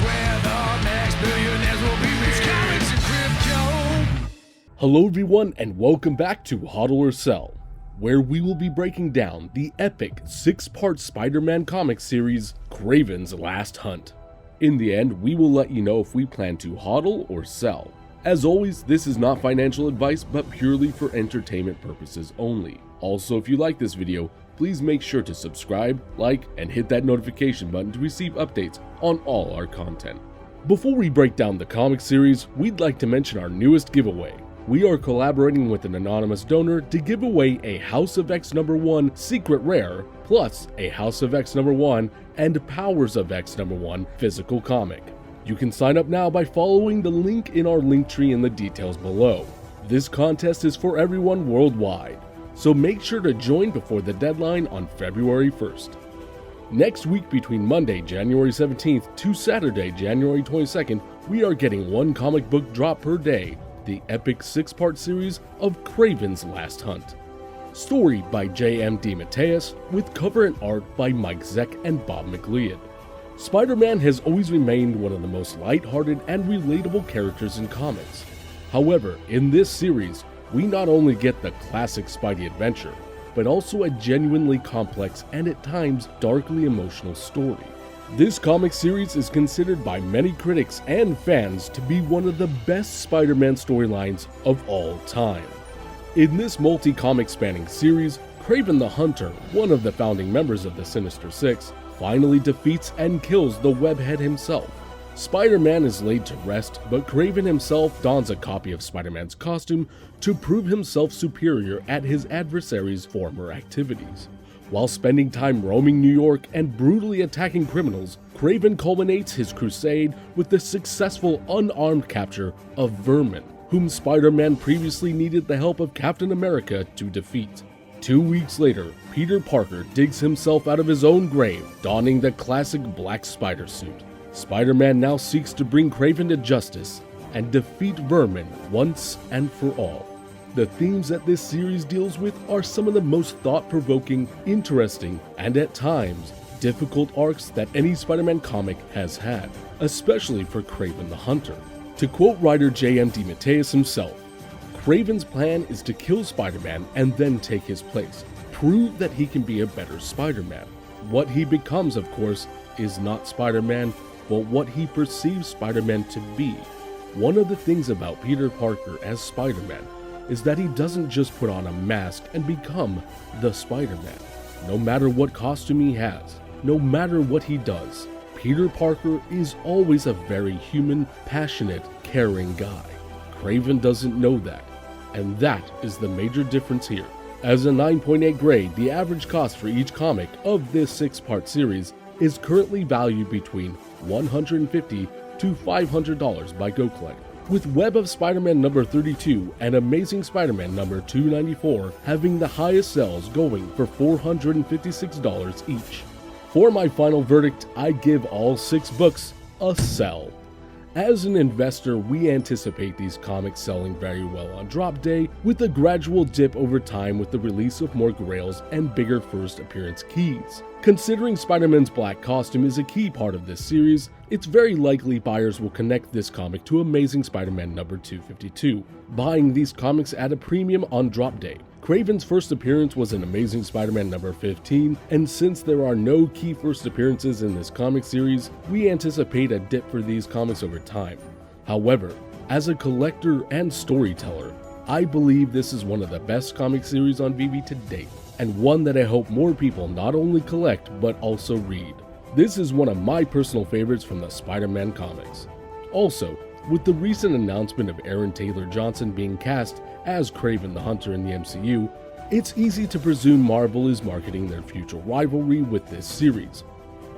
where the next billionaires will be. It's comics and crypto. Hello everyone and welcome back to HODL or Sell, where we will be breaking down the epic 6-part Spider-Man comic series, Kraven's Last Hunt. In the end, we will let you know if we plan to HODL or sell. As always, this is not financial advice, but purely for entertainment purposes only. Also, if you like this video, please make sure to subscribe, like, and hit that notification button to receive updates on all our content. Before we break down the comic series, we'd like to mention our newest giveaway. We are collaborating with an anonymous donor to give away a House of X #1 Secret Rare, plus a House of X #1 and Powers of X #1 physical comic. You can sign up now by following the link in our link tree in the details below. This contest is for everyone worldwide, so make sure to join before the deadline on February 1st. Next week, between Monday, January 17th to Saturday, January 22nd, we are getting one comic book drop per day, the epic 6-part series of Kraven's Last Hunt. Story by J.M. DeMatteis, with cover and art by Mike Zeck and Bob McLeod. Spider-Man has always remained one of the most lighthearted and relatable characters in comics. However, in this series, we not only get the classic Spidey adventure, but also a genuinely complex and at times darkly emotional story. This comic series is considered by many critics and fans to be one of the best Spider-Man storylines of all time. In this multi-comic spanning series, Kraven the Hunter, one of the founding members of the Sinister Six, finally defeats and kills the Webhead himself. Spider-Man is laid to rest, but Kraven himself dons a copy of Spider-Man's costume to prove himself superior at his adversary's former activities. While spending time roaming New York and brutally attacking criminals, Kraven culminates his crusade with the successful unarmed capture of Vermin, whom Spider-Man previously needed the help of Captain America to defeat. 2 weeks later, Peter Parker digs himself out of his own grave, donning the classic black spider suit. Spider-Man now seeks to bring Kraven to justice and defeat Vermin once and for all. The themes that this series deals with are some of the most thought-provoking, interesting, and at times, difficult arcs that any Spider-Man comic has had, especially for Kraven the Hunter. To quote writer J.M. DeMatteis himself, Kraven's plan is to kill Spider-Man and then take his place, prove that he can be a better Spider-Man. What he becomes, of course, is not Spider-Man, but what he perceives Spider-Man to be. One of the things about Peter Parker as Spider-Man is that he doesn't just put on a mask and become the Spider-Man. No matter what costume he has, no matter what he does, Peter Parker is always a very human, passionate, caring guy. Kraven doesn't know that, and that is the major difference here. As a 9.8 grade, the average cost for each comic of this 6-part series is currently valued between $150 to $500 by GoCollect, with Web of Spider-Man number 32 and Amazing Spider-Man number 294 having the highest sales, going for $456 each. For my final verdict, I give all 6 books a sell. As an investor, we anticipate these comics selling very well on drop day, with a gradual dip over time with the release of more grails and bigger first appearance keys. Considering Spider-Man's black costume is a key part of this series, it's very likely buyers will connect this comic to Amazing Spider-Man number 252, buying these comics at a premium on drop day. Kraven's first appearance was in Amazing Spider-Man number 15, and since there are no key first appearances in this comic series, we anticipate a dip for these comics over time. However, as a collector and storyteller, I believe this is one of the best comic series on VeVe to date, and one that I hope more people not only collect but also read. This is one of my personal favorites from the Spider-Man comics. Also, with the recent announcement of Aaron Taylor Johnson being cast as Kraven the Hunter in the MCU, it's easy to presume Marvel is marketing their future rivalry with this series.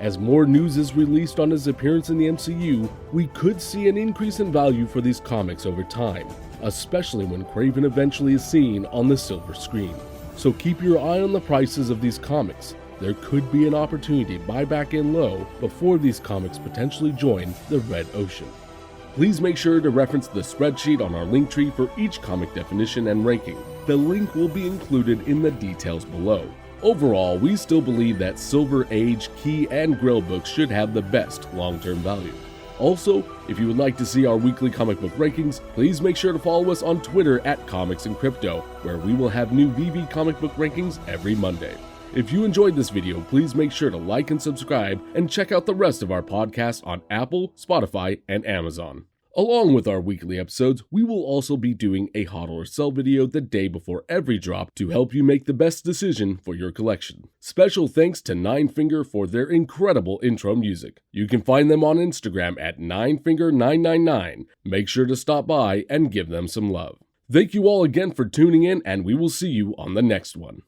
As more news is released on his appearance in the MCU, we could see an increase in value for these comics over time, especially when Kraven eventually is seen on the silver screen. So keep your eye on the prices of these comics. There could be an opportunity to buy back in low before these comics potentially join the red ocean. Please make sure to reference the spreadsheet on our link tree for each comic definition and ranking. The link will be included in the details below. Overall, we still believe that Silver Age, Key, and Grail books should have the best long-term value. Also, if you would like to see our weekly comic book rankings, please make sure to follow us on Twitter at comicsandcrypto, where we will have new VeVe comic book rankings every Monday. If you enjoyed this video, please make sure to like and subscribe, and check out the rest of our podcasts on Apple, Spotify, and Amazon. Along with our weekly episodes, we will also be doing a HODL or Sell video the day before every drop to help you make the best decision for your collection. Special thanks to NineFinger for their incredible intro music. You can find them on Instagram at NineFinger999. Make sure to stop by and give them some love. Thank you all again for tuning in, and we will see you on the next one.